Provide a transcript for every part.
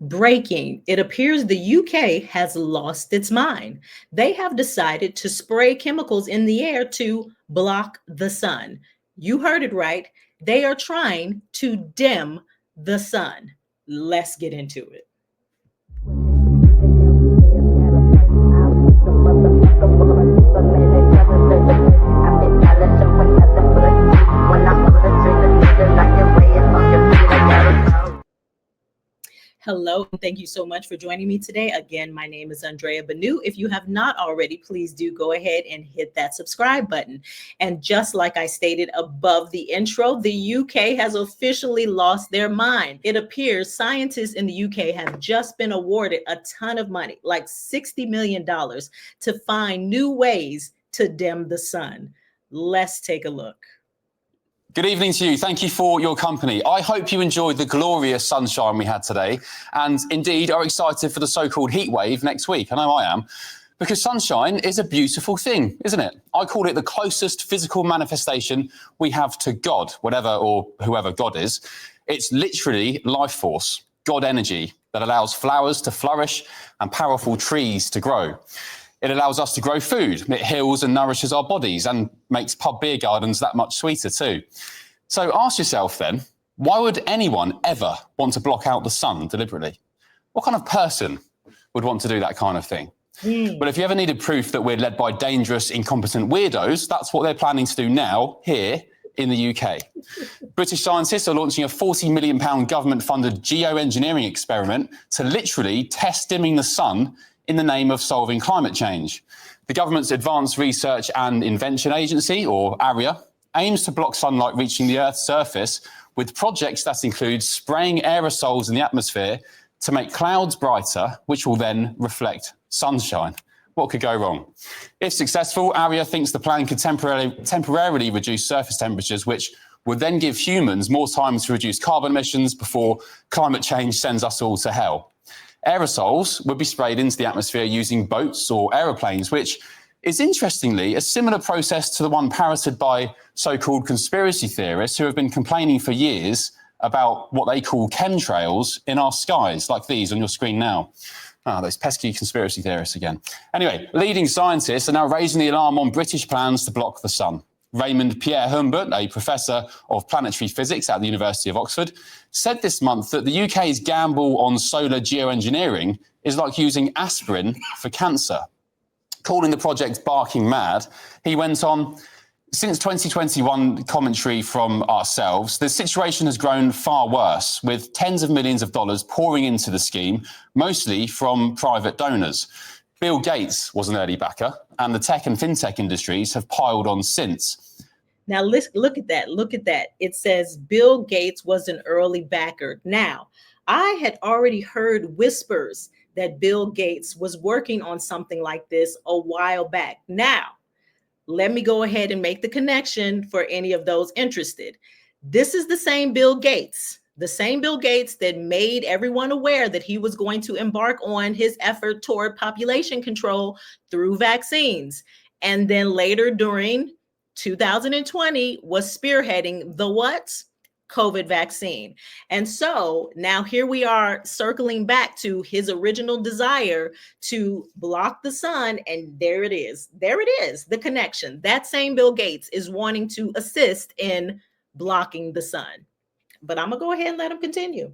Breaking. It appears the UK has lost its mind. They have decided to spray chemicals in the air to block the sun. You heard it right. They are trying to dim the sun. Let's get into it. Hello, and thank you so much for joining me today. Again, my name is Andrea Banu. If you have not already, please do go ahead and hit that subscribe button. And just like I stated above the intro, the UK has officially lost their mind. It appears scientists in the UK have just been awarded a ton of money, like $60 million, to find new ways to dim the sun. Let's take a look. Good evening to you. Thank you for your company. I hope you enjoyed the glorious sunshine we had today and indeed are excited for the so-called heat wave next week. I know I am, because sunshine is a beautiful thing, isn't it? I call it the closest physical manifestation we have to God, whatever or whoever God is. It's literally life force, God energy, that allows flowers to flourish and powerful trees to grow. It allows us to grow food. It heals and nourishes our bodies and makes pub beer gardens that much sweeter too. So ask yourself then, why would anyone ever want to block out the sun deliberately? What kind of person would want to do that kind of thing? Well, if you ever needed proof that we're led by dangerous, incompetent weirdos, that's what they're planning to do now here in the UK. British scientists are launching a £40 million government-funded geoengineering experiment to literally test dimming the sun in the name of solving climate change. The government's Advanced Research and Invention Agency, or ARIA, aims to block sunlight reaching the Earth's surface with projects that include spraying aerosols in the atmosphere to make clouds brighter, which will then reflect sunshine. What could go wrong? If successful, ARIA thinks the plan could temporarily reduce surface temperatures, which would then give humans more time to reduce carbon emissions before climate change sends us all to hell. Aerosols would be sprayed into the atmosphere using boats or aeroplanes, which is interestingly a similar process to the one parroted by so-called conspiracy theorists who have been complaining for years about what they call chemtrails in our skies, like these on your screen now. Those pesky conspiracy theorists again. Anyway, leading scientists are now raising the alarm on British plans to block the sun. Raymond Pierre Humbert, a professor of planetary physics at the University of Oxford, said this month that the UK's gamble on solar geoengineering is like using aspirin for cancer. Calling the project barking mad, he went on, since 2021 commentary from ourselves, the situation has grown far worse, with tens of millions of dollars pouring into the scheme, mostly from private donors. Bill Gates was an early backer, and the tech and fintech industries have piled on since. Now, look at that. Look at that. It says Bill Gates was an early backer. Now, I had already heard whispers that Bill Gates was working on something like this a while back. Now, let me go ahead and make the connection for any of those interested. This is the same Bill Gates. The same Bill Gates that made everyone aware that he was going to embark on his effort toward population control through vaccines. And then later during 2020 was spearheading the what? COVID vaccine. And so now here we are circling back to his original desire to block the sun. And there it is. There it is, the connection. That same Bill Gates is wanting to assist in blocking the sun. But I'm going to go ahead and let him continue.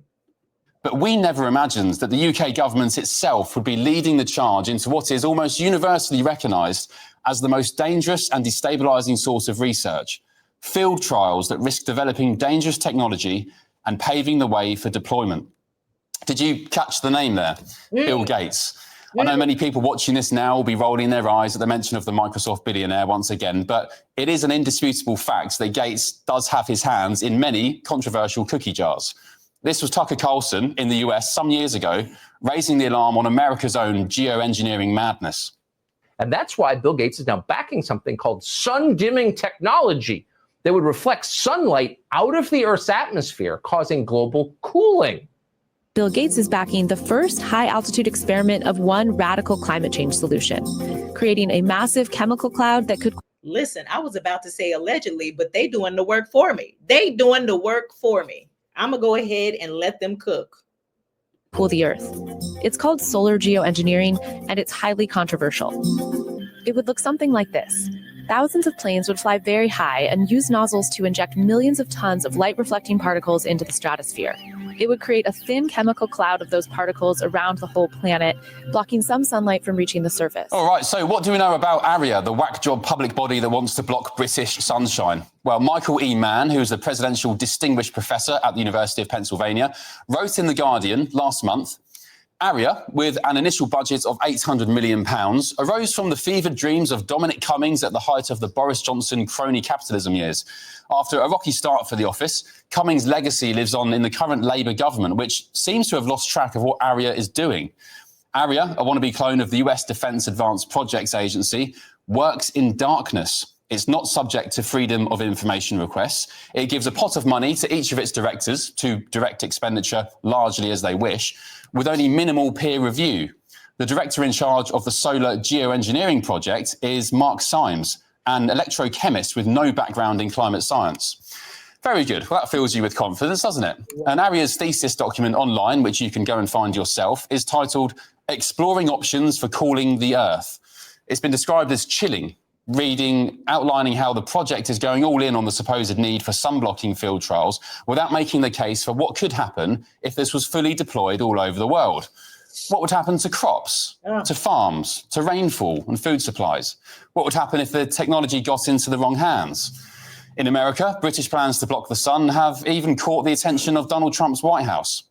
But we never imagined that the UK government itself would be leading the charge into what is almost universally recognised as the most dangerous and destabilising source of research. Field trials that risk developing dangerous technology and paving the way for deployment. Did you catch the name there? Bill Gates. I know many people watching this now will be rolling their eyes at the mention of the Microsoft billionaire once again, but it is an indisputable fact that Gates does have his hands in many controversial cookie jars. This was Tucker Carlson in the US some years ago, raising the alarm on America's own geoengineering madness. And that's why Bill Gates is now backing something called sun-dimming technology that would reflect sunlight out of the Earth's atmosphere, causing global cooling. Bill Gates is backing the first high-altitude experiment of one radical climate change solution, creating a massive chemical cloud that could... Listen, I was about to say allegedly, but they doing the work for me. They doing the work for me. I'm going to go ahead and let them cook. cool the Earth. It's called solar geoengineering, and it's highly controversial. It would look something like this. Thousands of planes would fly very high and use nozzles to inject millions of tons of light-reflecting particles into the stratosphere. It would create a thin chemical cloud of those particles around the whole planet, blocking some sunlight from reaching the surface. All right, so what do we know about ARIA, the whack job public body that wants to block British sunshine? Well, Michael E. Mann, who is the Presidential Distinguished Professor at the University of Pennsylvania, wrote in The Guardian last month, ARIA, with an initial budget of £800 million, arose from the fevered dreams of Dominic Cummings at the height of the Boris Johnson crony capitalism years. After a rocky start for the office, Cummings' legacy lives on in the current Labour government, which seems to have lost track of what ARIA is doing. ARIA, a wannabe clone of the US Defence Advanced Projects Agency, works in darkness. It's not subject to freedom of information requests. It gives a pot of money to each of its directors to direct expenditure largely as they wish, with only minimal peer review. The director in charge of the solar geoengineering project is Mark Symes, an electrochemist with no background in climate science. Very good. Well, that fills you with confidence, doesn't it? And ARIA's thesis document online, which you can go and find yourself, is titled Exploring Options for Cooling the Earth. It's been described as chilling, outlining how the project is going all in on the supposed need for sunblocking field trials without making the case for what could happen if this was fully deployed all over the world. What would happen to crops, to farms, to rainfall and food supplies? What would happen if the technology got into the wrong hands? In America, British plans to block the sun have even caught the attention of Donald Trump's White House.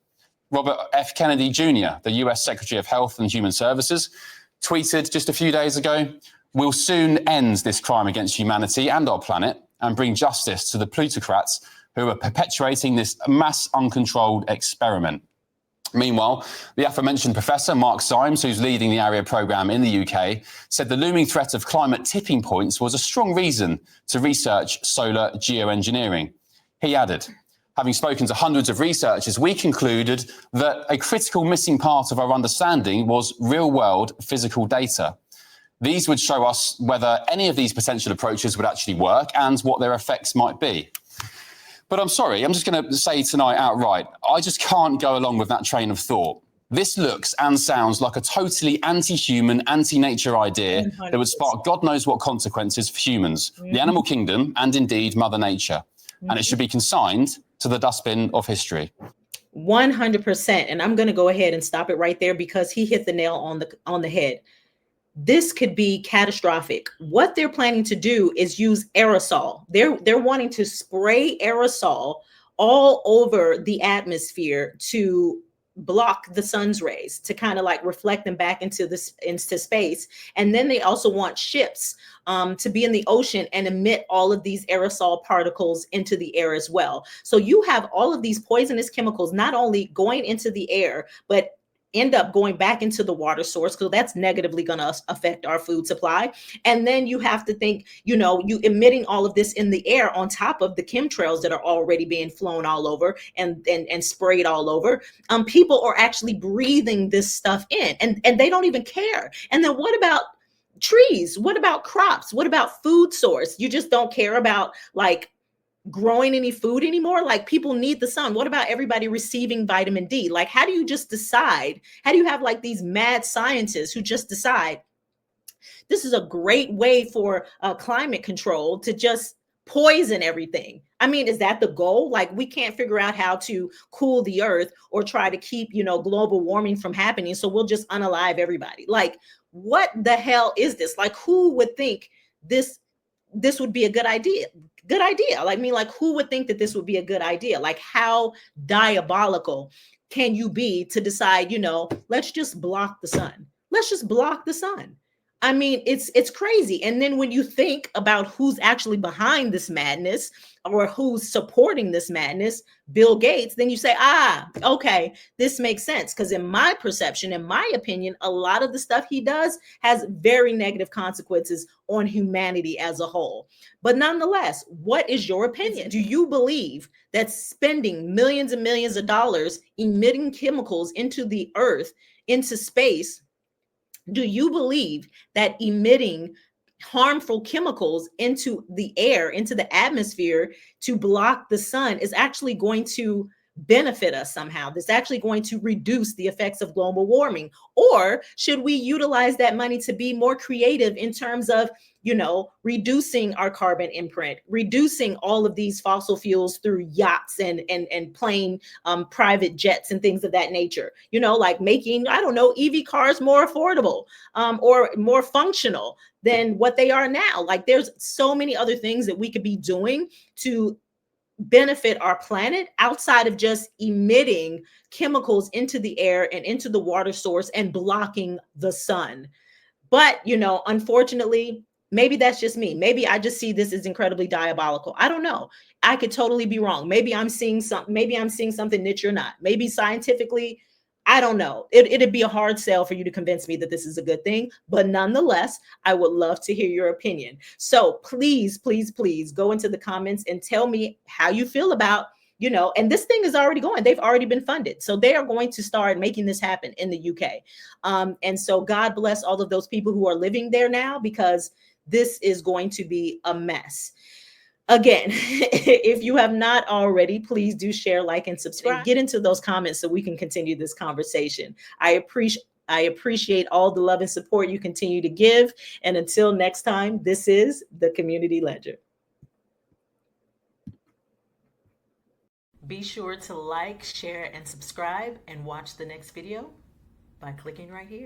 Robert F. Kennedy Jr., the US Secretary of Health and Human Services, tweeted just a few days ago, "We'll soon end this crime against humanity and our planet and bring justice to the plutocrats who are perpetuating this mass uncontrolled experiment." Meanwhile, the aforementioned Professor Mark Symes, who's leading the ARIA programme in the UK, said the looming threat of climate tipping points was a strong reason to research solar geoengineering. He added, "Having spoken to hundreds of researchers, we concluded that a critical missing part of our understanding was real-world physical data. These would show us whether any of these potential approaches would actually work and what their effects might be." But I'm sorry, I'm just going to say tonight outright, I just can't go along with that train of thought. This looks and sounds like a totally anti-human, anti-nature idea 100%. that would spark God knows what consequences for humans, the animal kingdom, and indeed Mother Nature. And it should be consigned to the dustbin of history. 100%. And I'm going to go ahead and stop it right there because he hit the nail on the head. This could be catastrophic. What they're planning to do is use aerosol. They're wanting to spray aerosol all over the atmosphere to block the sun's rays, to kind of like reflect them back into space. And then they also want ships to be in the ocean and emit all of these aerosol particles into the air as well. So you have all of these poisonous chemicals not only going into the air, but end up going back into the water source, because that's negatively going to affect our food supply. And then you have to think, you emitting all of this in the air on top of the chemtrails that are already being flown all over and sprayed all over. People are actually breathing this stuff in, and they don't even care. And then what about trees? What about crops? What about food source? You just don't care about like growing any food anymore. Like, people need the sun. What about everybody receiving vitamin D? Like, how do you just decide? How do you have like these mad scientists who just decide this is a great way for climate control to just poison everything? I mean, is that the goal? Like, we can't figure out how to cool the earth or try to keep, global warming from happening. So we'll just unalive everybody. Like, what the hell is this? Like, who would think this would be a good idea? Like, who would think that this would be a good idea? Like, how diabolical can you be to decide, let's just block the sun. Let's just block the sun. I mean, it's crazy. And then when you think about who's actually behind this madness or who's supporting this madness, Bill Gates, then you say, okay, this makes sense. Because in my perception, in my opinion, a lot of the stuff he does has very negative consequences on humanity as a whole. But nonetheless, what is your opinion? Do you believe that spending millions and millions of dollars emitting chemicals into the earth, into space, do you believe that emitting harmful chemicals into the air, into the atmosphere to block the sun is actually going to benefit us somehow, that's actually going to reduce the effects of global warming? Or should we utilize that money to be more creative in terms of, reducing our carbon imprint, reducing all of these fossil fuels through yachts and plane private jets and things of that nature, like making, I don't know, EV cars more affordable, or more functional than what they are now. Like, there's so many other things that we could be doing to benefit our planet outside of just emitting chemicals into the air and into the water source and blocking the sun. But, unfortunately, maybe that's just me. Maybe I just see this as incredibly diabolical. I don't know. I could totally be wrong. Maybe I'm seeing something that you're not. Maybe scientifically, I don't know. It'd be a hard sell for you to convince me that this is a good thing. But nonetheless, I would love to hear your opinion. So please, please, please go into the comments and tell me how you feel about, and this thing is already going. They've already been funded. So they are going to start making this happen in the UK. And so God bless all of those people who are living there now, because this is going to be a mess. Again, if you have not already, please do share, like, and subscribe. Get into those comments so we can continue this conversation. I appreciate all the love and support you continue to give. And until next time, this is the Community Ledger. Be sure to like, share, and subscribe, and watch the next video by clicking right here.